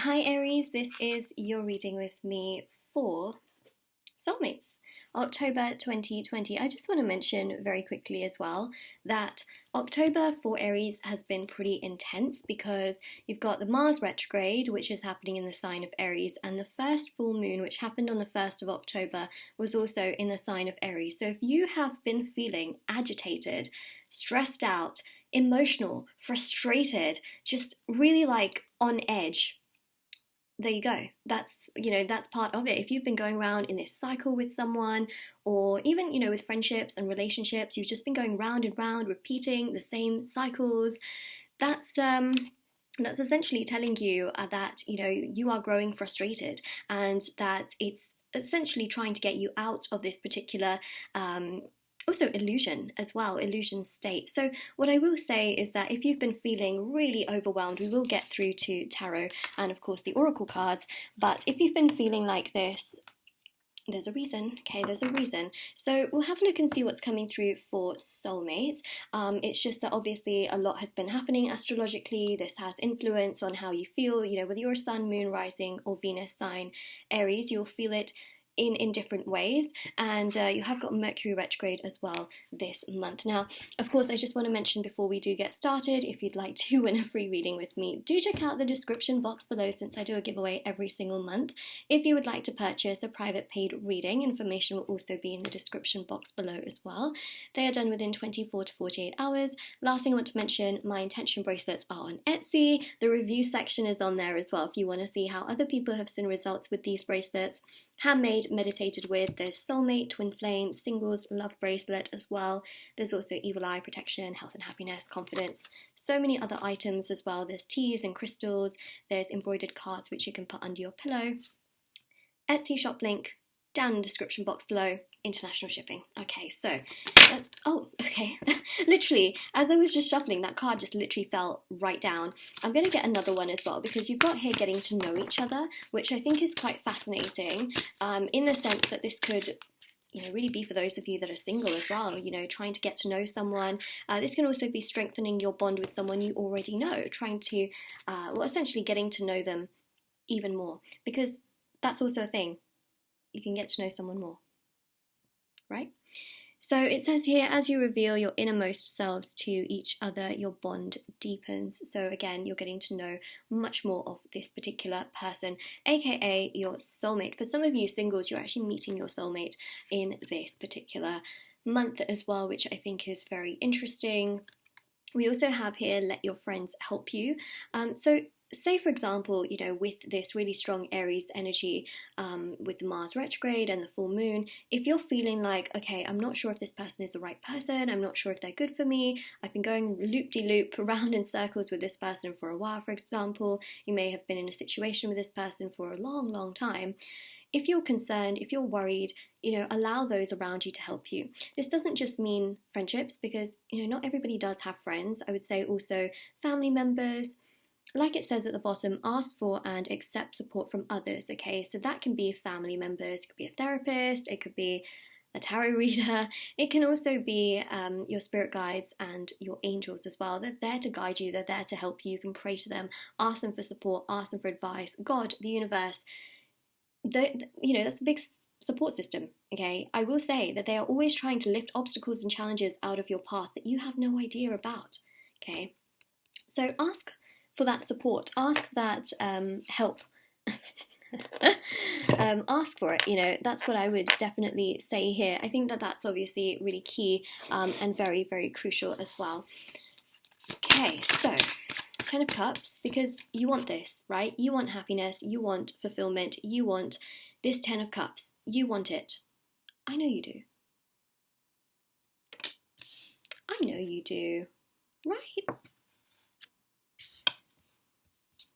Hi Aries, this is your reading with me for Soulmates, October 2020. I just want to mention very quickly as well that October for Aries has been pretty intense because you've got the Mars retrograde, which is happening in the sign of Aries, and the first full moon, which happened on the 1st of October, was also in the sign of Aries. So if you have been feeling agitated, stressed out, emotional, frustrated, just really like on edge, there you go. That's part of it. If you've been going around in this cycle with someone, or even with friendships and relationships, you've just been going round and round, repeating the same cycles. That's essentially telling you that you are growing frustrated, and that it's essentially trying to get you out of this particular also illusion state. So what I will say is that if you've been feeling really overwhelmed, we will get through to tarot and of course the oracle cards, but if you've been feeling like this, there's a reason, okay, there's a reason. So we'll have a look and see what's coming through for soulmates. It's just that obviously a lot has been happening astrologically. This has influence on how you feel, whether you're a sun, moon, rising or Venus sign Aries, you'll feel it in different ways, and you have got Mercury retrograde as well this month. Now, of course, I just want to mention before we do get started, if you'd like to win a free reading with me, do check out the description box below, since I do a giveaway every single month. If you would like to purchase a private paid reading, information will also be in the description box below as well. They are done within 24 to 48 hours. Last thing I want to mention, my intention bracelets are on Etsy. The review section is on there as well if you want to see how other people have seen results with these bracelets. Handmade, meditated with. There's soulmate, twin flame, singles, love bracelet as well. There's also evil eye protection, health and happiness, confidence, so many other items as well. There's teas and crystals. There's embroidered cards which you can put under your pillow. Etsy shop link down in the description box below. International shipping. Okay, so that's, oh, okay. Literally, as I was just shuffling, that card just literally fell right down. I'm going to get another one as well, because you've got here getting to know each other, which I think is quite fascinating, in the sense that this could really be for those of you that are single as well, trying to get to know someone. This can also be strengthening your bond with someone you already know, trying to, essentially getting to know them even more, because that's also a thing. You can get to know someone more, right? So it says here, as you reveal your innermost selves to each other, your bond deepens. So again, you're getting to know much more of this particular person, aka your soulmate. For some of you singles, you're actually meeting your soulmate in this particular month as well, which I think is very interesting. We also have here, let your friends help you. So say for example, with this really strong Aries energy, with the Mars retrograde and the full moon, if you're feeling like, okay, I'm not sure if this person is the right person, I'm not sure if they're good for me, I've been going loop-de-loop around in circles with this person for a while, for example, you may have been in a situation with this person for a long, long time. If you're concerned, if you're worried, allow those around you to help you. This doesn't just mean friendships, because, not everybody does have friends. I would say also family members. Like it says at the bottom, ask for and accept support from others, okay? So that can be family members, it could be a therapist, it could be a tarot reader, it can also be your spirit guides and your angels as well. They're there to guide you, they're there to help you. You can pray to them, ask them for support, ask them for advice. God, the universe, that's a big support system, okay? I will say that they are always trying to lift obstacles and challenges out of your path that you have no idea about, okay? So ask for that support, ask that help. Ask for it, that's what I would definitely say here. I think that that's obviously really key, and very, very crucial as well. Okay, so 10 of Cups, because you want this, right? You want happiness, you want fulfillment, you want this 10 of Cups, you want it. I know you do. I know you do, right?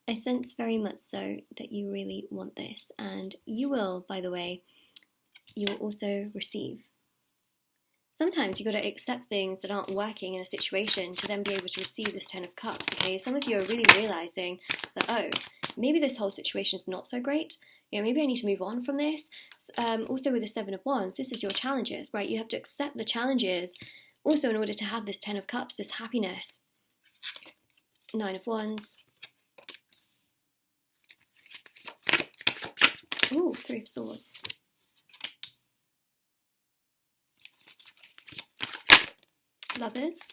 I sense very much so that you really want this, and you will, by the way, you will also receive. Sometimes you've got to accept things that aren't working in a situation to then be able to receive this 10 of Cups, okay? Some of you are really realizing that, oh, maybe this whole situation is not so great. Maybe I need to move on from this. Also with the 7 of Wands, this is your challenges, right? You have to accept the challenges also in order to have this 10 of Cups, this happiness. 9 of Wands. Ooh, Three of Swords. Lovers.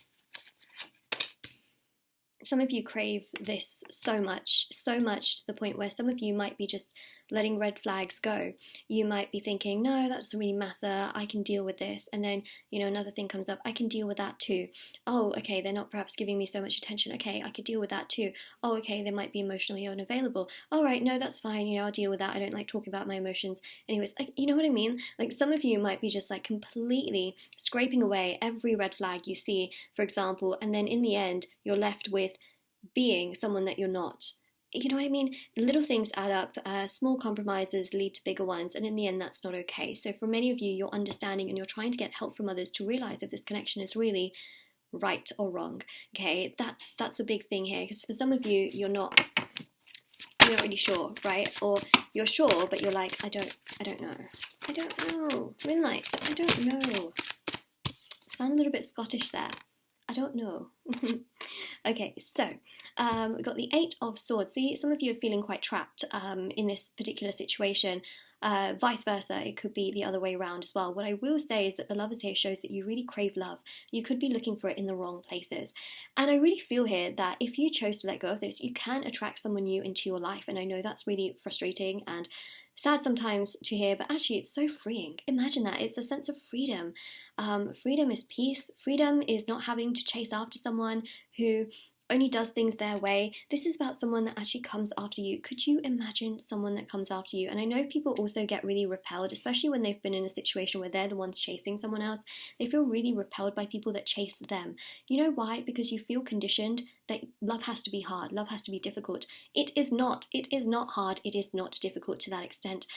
Some of you crave this so much to the point where some of you might be just letting red flags go. You might be thinking, no, that doesn't really matter, I can deal with this. And then, you know, another thing comes up, I can deal with that too. Oh, okay, they're not perhaps giving me so much attention. Okay, I could deal with that too. Oh, okay, they might be emotionally unavailable. All right, no, that's fine, you know, I'll deal with that. I don't like talking about my emotions. Anyways, like, you know what I mean? Like, some of you might be just like completely scraping away every red flag you see, for example, and then in the end, you're left with being someone that you're not. You know what I mean? Little things add up, small compromises lead to bigger ones, and in the end, that's not okay. So for many of you, you're understanding and you're trying to get help from others to realize if this connection is really right or wrong. Okay, that's a big thing here, because for some of you, you're not really sure, right? Or you're sure, but you're like, I don't know. Moonlight, I don't know. Sound a little bit Scottish there. I don't know. Okay, so we've got the Eight of Swords. See, some of you are feeling quite trapped in this particular situation. Vice versa, it could be the other way around as well. What I will say is that the Lovers here shows that you really crave love. You could be looking for it in the wrong places. And I really feel here that if you chose to let go of this, you can attract someone new into your life. And I know that's really frustrating and sad sometimes to hear, but actually it's so freeing. Imagine that. It's a sense of freedom. Freedom is peace. Freedom is not having to chase after someone who only does things their way. This is about someone that actually comes after you. Could you imagine someone that comes after you? And I know people also get really repelled, especially when they've been in a situation where they're the ones chasing someone else. They feel really repelled by people that chase them. You know why? Because you feel conditioned that love has to be hard, love has to be difficult. It is not. It is not hard. It is not difficult to that extent.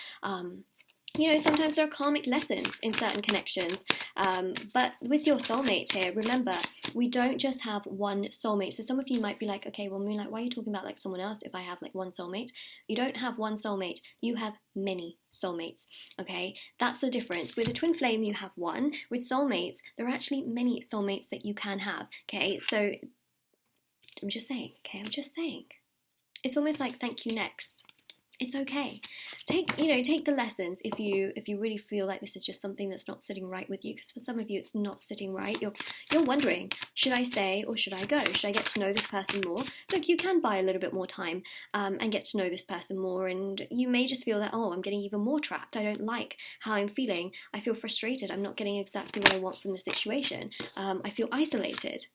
You know, sometimes there are karmic lessons in certain connections, but with your soulmate here, remember, we don't just have one soulmate. So some of you might be like, okay, well, Moonlight, why are you talking about like someone else if I have like one soulmate? You don't have one soulmate, you have many soulmates, okay? That's the difference. With a twin flame, you have one. With soulmates, there are actually many soulmates that you can have, okay? So I'm just saying, okay, I'm just saying. It's almost like thank you next. It's okay. Take the lessons if you really feel like this is just something that's not sitting right with you. Because for some of you, it's not sitting right. You're wondering, should I stay or should I go? Should I get to know this person more? Look, you can buy a little bit more time and get to know this person more. And you may just feel that, oh, I'm getting even more trapped. I don't like how I'm feeling. I feel frustrated. I'm not getting exactly what I want from the situation. I feel isolated.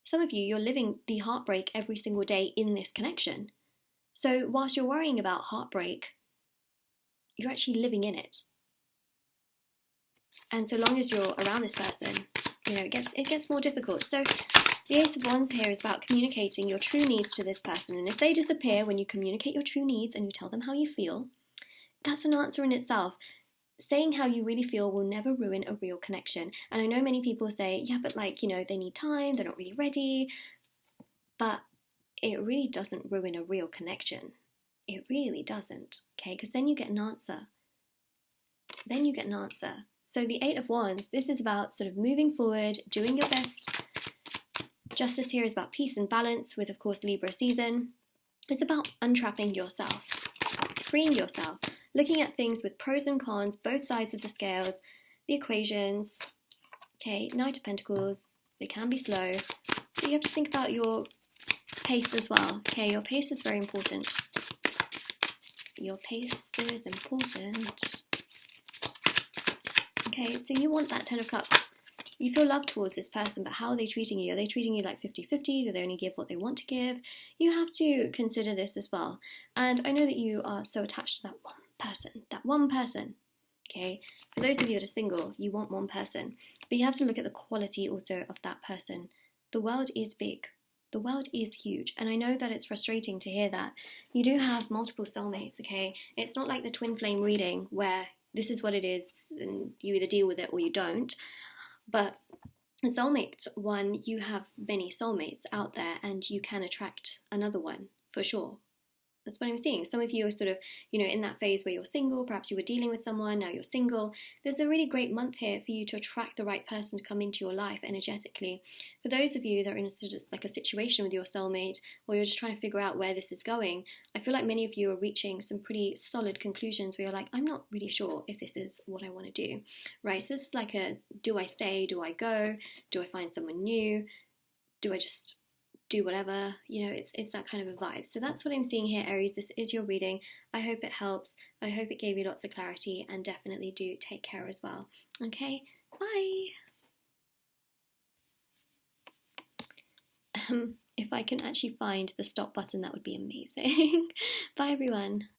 Some of you, you're living the heartbreak every single day in this connection. So whilst you're worrying about heartbreak, you're actually living in it. And so long as you're around this person, you know, it gets more difficult. So the Ace of Wands here is about communicating your true needs to this person. And if they disappear when you communicate your true needs and you tell them how you feel, that's an answer in itself. Saying how you really feel will never ruin a real connection. And I know many people say, yeah, but like, you know, they need time, they're not really ready. But it really doesn't ruin a real connection. It really doesn't, okay? Because then you get an answer. So the Eight of Wands, this is about sort of moving forward, doing your best. Justice here is about peace and balance with, of course, Libra season. It's about untrapping yourself, freeing yourself, looking at things with pros and cons, both sides of the scales, the equations. Okay, Knight of Pentacles, they can be slow, but you have to think about your pace as well. Okay, your pace is very important. Your pace is important. Okay, so you want that Ten of Cups. You feel love towards this person, but how are they treating you? Are they treating you like 50-50? Do they only give what they want to give? You have to consider this as well. And I know that you are so attached to that one person. Okay, for those of you that are single, you want one person. But you have to look at the quality also of that person. The world is big. The world is huge, and I know that it's frustrating to hear that. You do have multiple soulmates, okay? It's not like the twin flame reading where this is what it is and you either deal with it or you don't. But a soulmate one, you have many soulmates out there and you can attract another one for sure. That's what I'm seeing. Some of you are sort of, in that phase where you're single. Perhaps you were dealing with someone, now you're single. There's a really great month here for you to attract the right person to come into your life energetically. For those of you that are in like a situation with your soulmate, or you're just trying to figure out where this is going, I feel like many of you are reaching some pretty solid conclusions where you're like, I'm not really sure if this is what I want to do, right? So this is like do I stay? Do I go? Do I find someone new? Do I just do whatever? It's that kind of a vibe. So that's what I'm seeing here, Aries. This is your reading. I hope it helps. I hope it gave you lots of clarity, and definitely do take care as well. Okay, bye. If I can actually find the stop button, that would be amazing. Bye, everyone.